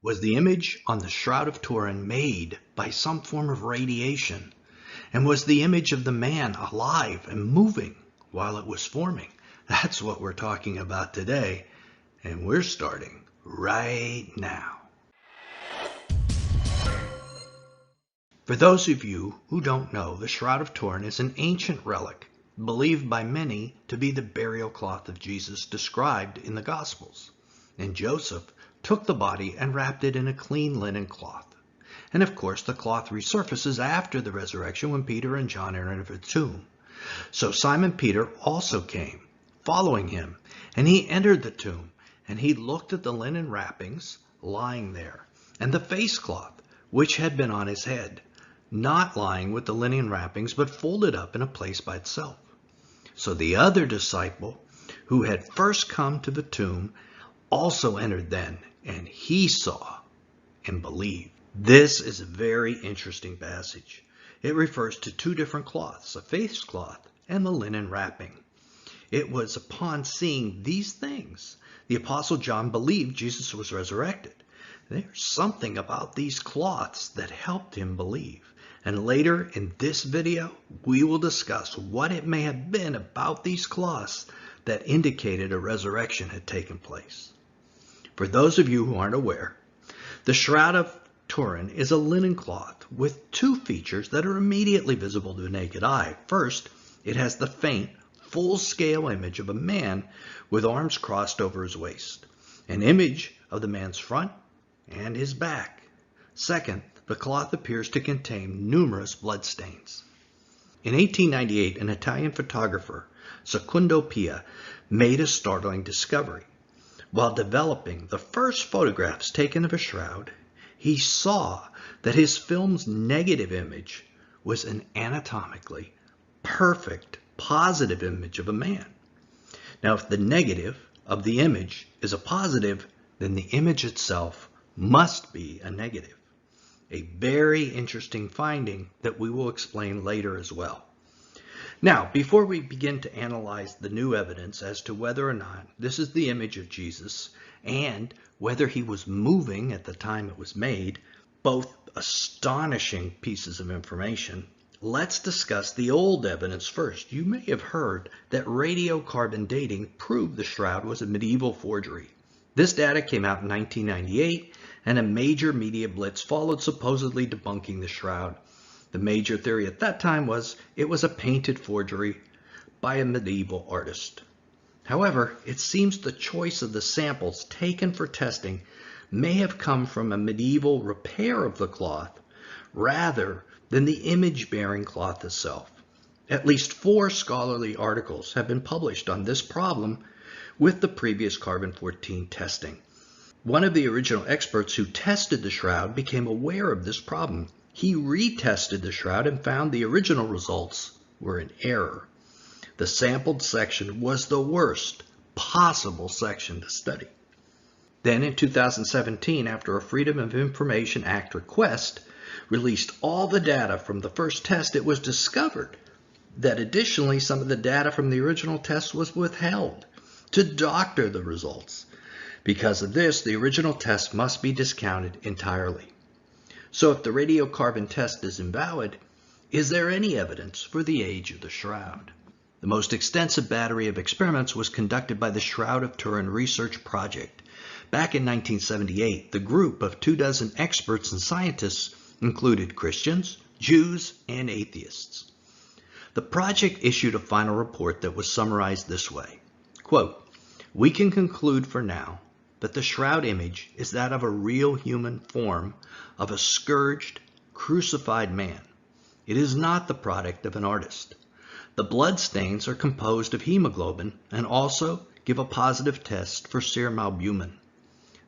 Was the image on the Shroud of Turin made by some form of radiation? And was the image of the man alive and moving while it was forming? That's what we're talking about today, and we're starting right now. For those of you who don't know, the Shroud of Turin is an ancient relic believed by many to be the burial cloth of Jesus described in the Gospels. And Joseph took the body and wrapped it in a clean linen cloth. And of course, the cloth resurfaces after the resurrection when Peter and John enter the tomb. So Simon Peter also came, following him, and he entered the tomb, and he looked at the linen wrappings lying there, and the face cloth which had been on his head, not lying with the linen wrappings, but folded up in a place by itself. So the other disciple, who had first come to the tomb, also entered then, and he saw and believed. This is a very interesting passage. It refers to two different cloths, a face cloth and the linen wrapping. It was upon seeing these things, the Apostle John believed Jesus was resurrected. There's something about these cloths that helped him believe. And later in this video, we will discuss what it may have been about these cloths that indicated a resurrection had taken place. For those of you who aren't aware, the Shroud of Turin is a linen cloth with two features that are immediately visible to the naked eye. First, it has the faint, full-scale image of a man with arms crossed over his waist, an image of the man's front and his back. Second, the cloth appears to contain numerous bloodstains. In 1898, an Italian photographer, Secondo Pia, made a startling discovery. While developing the first photographs taken of a shroud, he saw that his film's negative image was an anatomically perfect, positive image of a man. Now, if the negative of the image is a positive, then the image itself must be a negative. A very interesting finding that we will explain later as well. Now, before we begin to analyze the new evidence as to whether or not this is the image of Jesus and whether he was moving at the time it was made, both astonishing pieces of information, let's discuss the old evidence first. You may have heard that radiocarbon dating proved the shroud was a medieval forgery. This data came out in 1998, and a major media blitz followed, supposedly debunking the shroud. The major theory at that time was it was a painted forgery by a medieval artist. However, it seems the choice of the samples taken for testing may have come from a medieval repair of the cloth rather than the image-bearing cloth itself. At least 4 scholarly articles have been published on this problem with the previous carbon-14 testing. One of the original experts who tested the shroud became aware of this problem. He retested the shroud and found the original results were in error. The sampled section was the worst possible section to study. Then in 2017, after a Freedom of Information Act request released all the data from the first test, it was discovered that additionally some of the data from the original test was withheld to doctor the results. Because of this, the original test must be discounted entirely. So if the radiocarbon test is invalid, is there any evidence for the age of the shroud? The most extensive battery of experiments was conducted by the Shroud of Turin Research Project. Back in 1978, the group of 24 experts and scientists included Christians, Jews, and atheists. The project issued a final report that was summarized this way, quote, "We can conclude for now that the shroud image is that of a real human form of a scourged, crucified man. It is not the product of an artist. The blood stains are composed of hemoglobin and also give a positive test for serum albumin.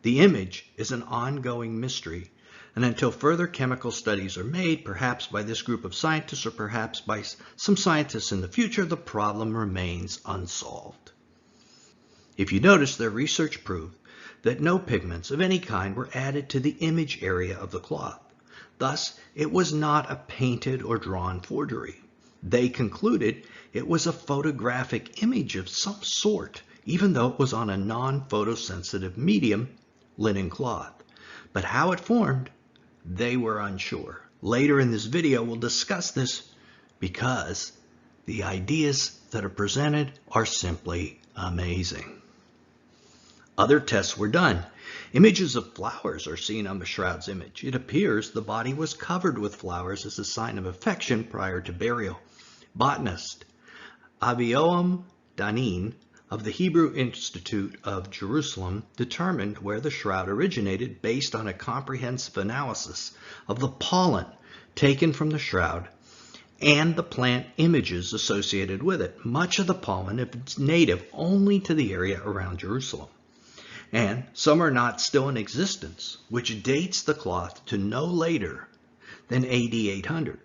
The image is an ongoing mystery, and until further chemical studies are made, perhaps by this group of scientists or perhaps by some scientists in the future, the problem remains unsolved." If you notice, their research proved that no pigments of any kind were added to the image area of the cloth. Thus, it was not a painted or drawn forgery. They concluded it was a photographic image of some sort, even though it was on a non-photosensitive medium, linen cloth. but how it formed, they were unsure. Later in this video, we'll discuss this because the ideas that are presented are simply amazing. Other tests were done. Images of flowers are seen on the shroud's image. It appears the body was covered with flowers as a sign of affection prior to burial. Botanist Avinoam Danin of the Hebrew Institute of Jerusalem determined where the shroud originated based on a comprehensive analysis of the pollen taken from the shroud and the plant images associated with it. Much of the pollen is native only to the area around Jerusalem, and some are not still in existence, which dates the cloth to no later than AD 800.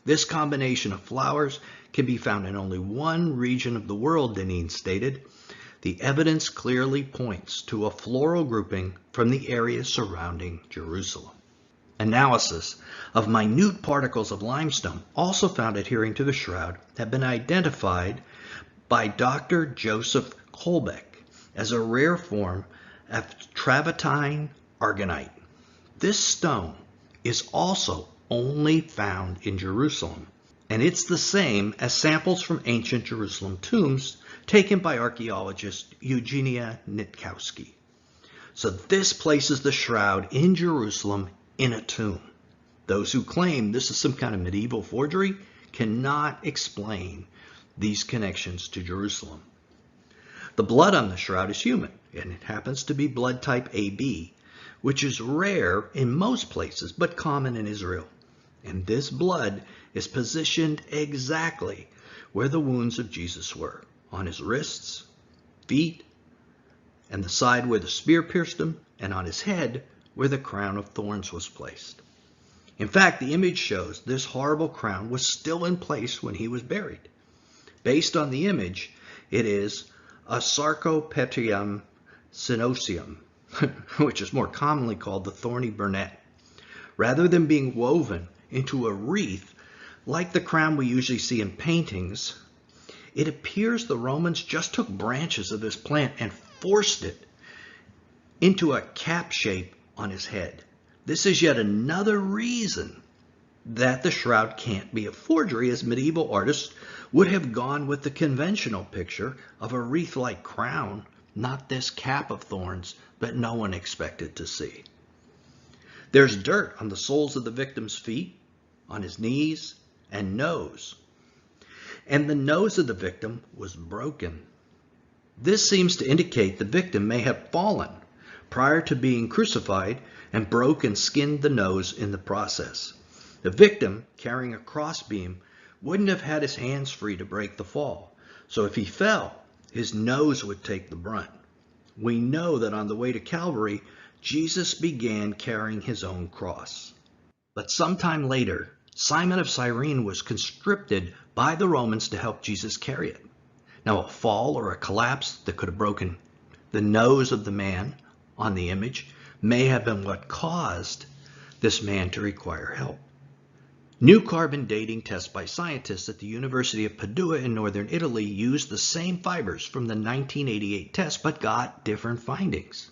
This combination of flowers can be found in only one region of the world, Danin stated. The evidence clearly points to a floral grouping from the area surrounding Jerusalem. Analysis of minute particles of limestone, also found adhering to the shroud, have been identified by Dr. Joseph Kolbeck as a rare form of travertine aragonite. This stone is also only found in Jerusalem, and it's the same as samples from ancient Jerusalem tombs taken by archaeologist Eugenia Nitkowski. So this places the shroud in Jerusalem in a tomb. Those who claim this is some kind of medieval forgery cannot explain these connections to Jerusalem. The blood on the shroud is human, and it happens to be blood type AB, which is rare in most places but common in Israel. And this blood is positioned exactly where the wounds of Jesus were, on his wrists, feet, and the side where the spear pierced him, and on his head where the crown of thorns was placed. In fact, the image shows this horrible crown was still in place when he was buried. Based on the image, it is a Sarcopterygium cynosus, which is more commonly called the thorny burnet. Rather than being woven into a wreath like the crown we usually see in paintings, it appears the Romans just took branches of this plant and forced it into a cap shape on his head. This is yet another reason that the shroud can't be a forgery, as medieval artists would have gone with the conventional picture of a wreath-like crown, not this cap of thorns that no one expected to see. There's dirt on the soles of the victim's feet, on his knees, and nose. And the nose of the victim was broken. This seems to indicate the victim may have fallen prior to being crucified and broke and skinned the nose in the process. The victim, carrying a crossbeam, wouldn't have had his hands free to break the fall. So if he fell, his nose would take the brunt. We know that on the way to Calvary, Jesus began carrying his own cross. But sometime later, Simon of Cyrene was conscripted by the Romans to help Jesus carry it. Now, a fall or a collapse that could have broken the nose of the man on the image may have been what caused this man to require help. New carbon dating tests by scientists at the University of Padua in northern Italy used the same fibers from the 1988 test but got different findings.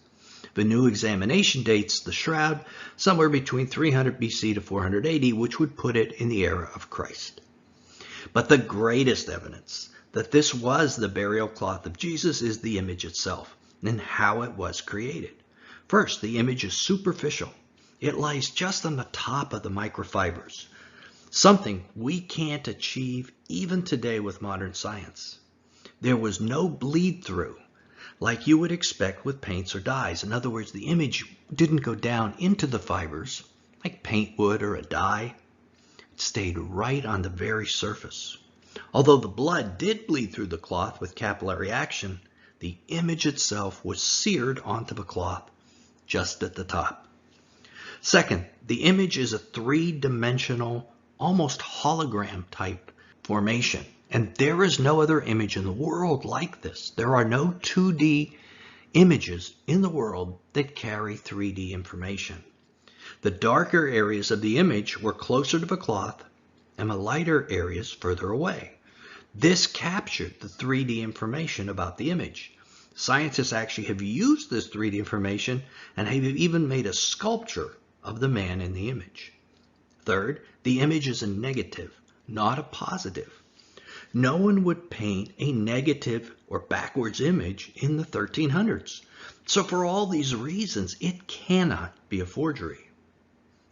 The new examination dates the shroud somewhere between 300 BC to 400 AD, which would put it in the era of Christ. But the greatest evidence that this was the burial cloth of Jesus is the image itself and how it was created. First, the image is superficial. It lies just on the top of the microfibers, something we can't achieve even today with modern science. There was no bleed through like you would expect with paints or dyes. In other words, the image didn't go down into the fibers like paint would or a dye. It stayed right on the very surface. Although the blood did bleed through the cloth with capillary action, the image itself was seared onto the cloth just at the top. Second, the image is a three-dimensional, almost hologram type formation. And there is no other image in the world like this. There are no 2D images in the world that carry 3D information. The darker areas of the image were closer to the cloth and the lighter areas further away. This captured the 3D information about the image. Scientists actually have used this 3D information and have even made a sculpture of the man in the image. Third, the image is a negative, not a positive. No one would paint a negative or backwards image in the 1300s. So for all these reasons, it cannot be a forgery.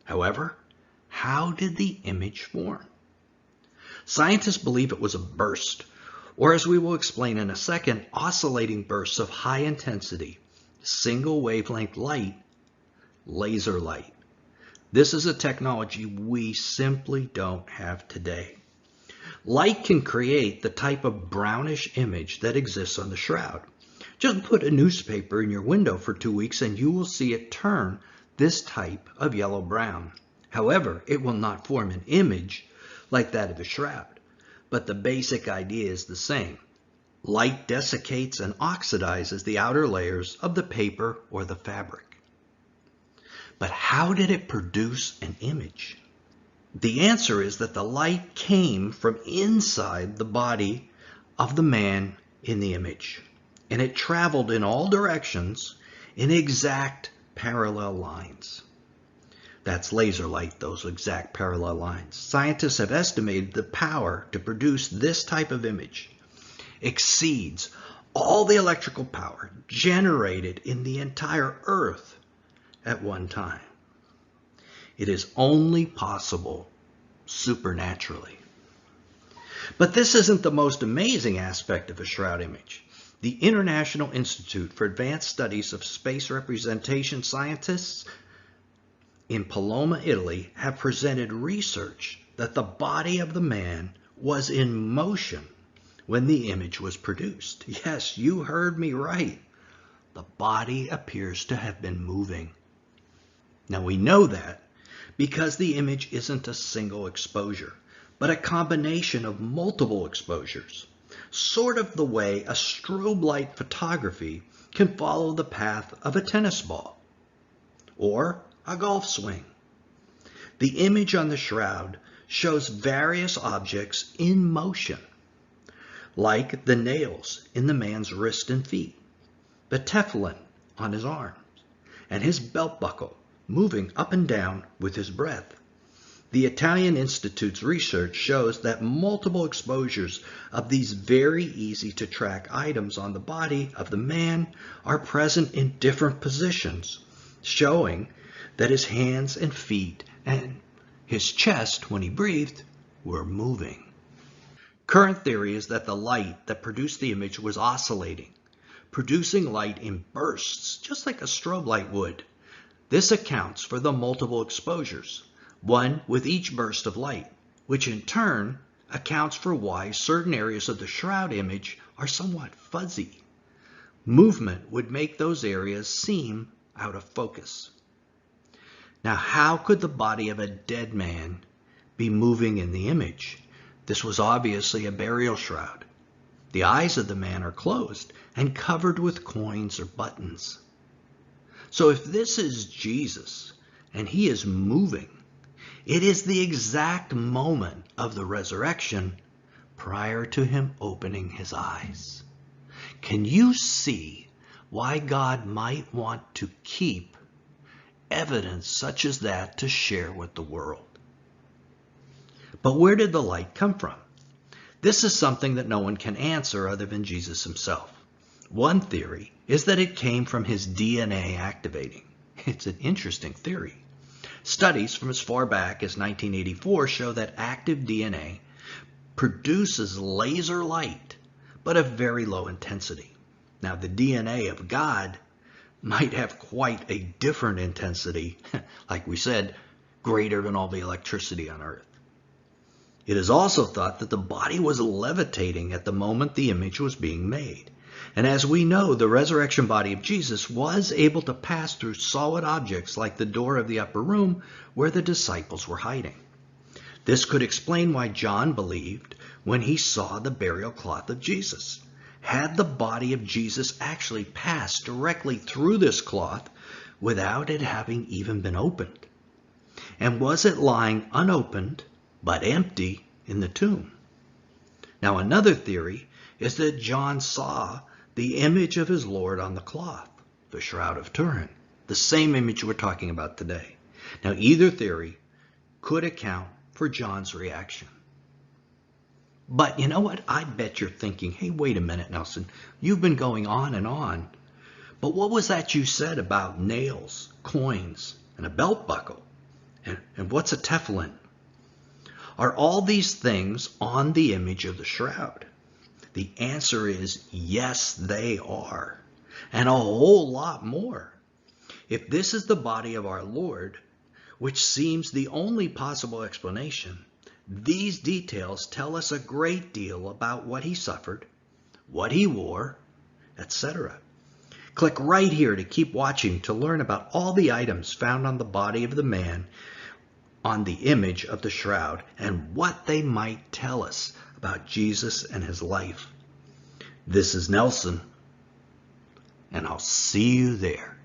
However, how did the image form? Scientists believe it was a burst, or as we will explain in a second, oscillating bursts of high intensity, single wavelength light, laser light. This is a technology we simply don't have today. Light can create the type of brownish image that exists on the shroud. Just put a newspaper in your window for 2 weeks and you will see it turn this type of yellow-brown. However, it will not form an image like that of the shroud, but the basic idea is the same. Light desiccates and oxidizes the outer layers of the paper or the fabric. But how did it produce an image? The answer is that the light came from inside the body of the man in the image, and it traveled in all directions in exact parallel lines. That's laser light, those exact parallel lines. Scientists have estimated the power to produce this type of image exceeds all the electrical power generated in the entire Earth at one time. It is only possible supernaturally. But this isn't the most amazing aspect of a shroud image. The International Institute for Advanced Studies of Space Representation scientists in Paloma, Italy, have presented research that the body of the man was in motion when the image was produced. Yes, you heard me right. The body appears to have been moving. Now we know that because the image isn't a single exposure, but a combination of multiple exposures, sort of the way a strobe light photography can follow the path of a tennis ball or a golf swing. The image on the shroud shows various objects in motion, like the nails in the man's wrist and feet, the teflon on his arms, and his belt buckle moving up and down with his breath. The Italian Institute's research shows that multiple exposures of these very easy to track items on the body of the man are present in different positions, showing that his hands and feet and his chest, when he breathed, were moving. Current theory is that the light that produced the image was oscillating, producing light in bursts, just like a strobe light would. This accounts for the multiple exposures, one with each burst of light, which in turn accounts for why certain areas of the shroud image are somewhat fuzzy. Movement would make those areas seem out of focus. Now, how could the body of a dead man be moving in the image? This was obviously a burial shroud. The eyes of the man are closed and covered with coins or buttons. So if this is Jesus and he is moving, it is the exact moment of the resurrection prior to him opening his eyes. Can you see why God might want to keep evidence such as that to share with the world? But where did the light come from? This is something that no one can answer other than Jesus himself. One theory is that it came from his DNA activating. It's an interesting theory. Studies from as far back as 1984 show that active DNA produces laser light, but of very low intensity. Now, the DNA of God might have quite a different intensity, like we said, greater than all the electricity on Earth. It is also thought that the body was levitating at the moment the image was being made. And as we know, the resurrection body of Jesus was able to pass through solid objects like the door of the upper room where the disciples were hiding. This could explain why John believed when he saw the burial cloth of Jesus. Had the body of Jesus actually passed directly through this cloth without it having even been opened? And was it lying unopened but empty in the tomb? Now, another theory is that John saw the image of his Lord on the cloth, the Shroud of Turin, the same image we're talking about today. Now, either theory could account for John's reaction. But you know what? I bet you're thinking, hey, wait a minute, Nelson. You've been going on and on. But what was that you said about nails, coins, and a belt buckle? And what's a tefillin? Are all these things on the image of the shroud? The answer is yes, they are. And a whole lot more. If this is the body of our Lord, which seems the only possible explanation, these details tell us a great deal about what he suffered, what he wore, etc. Click right here to keep watching to learn about all the items found on the body of the man on the image of the shroud and what they might tell us about Jesus and his life. This is Nelson, and I'll see you there.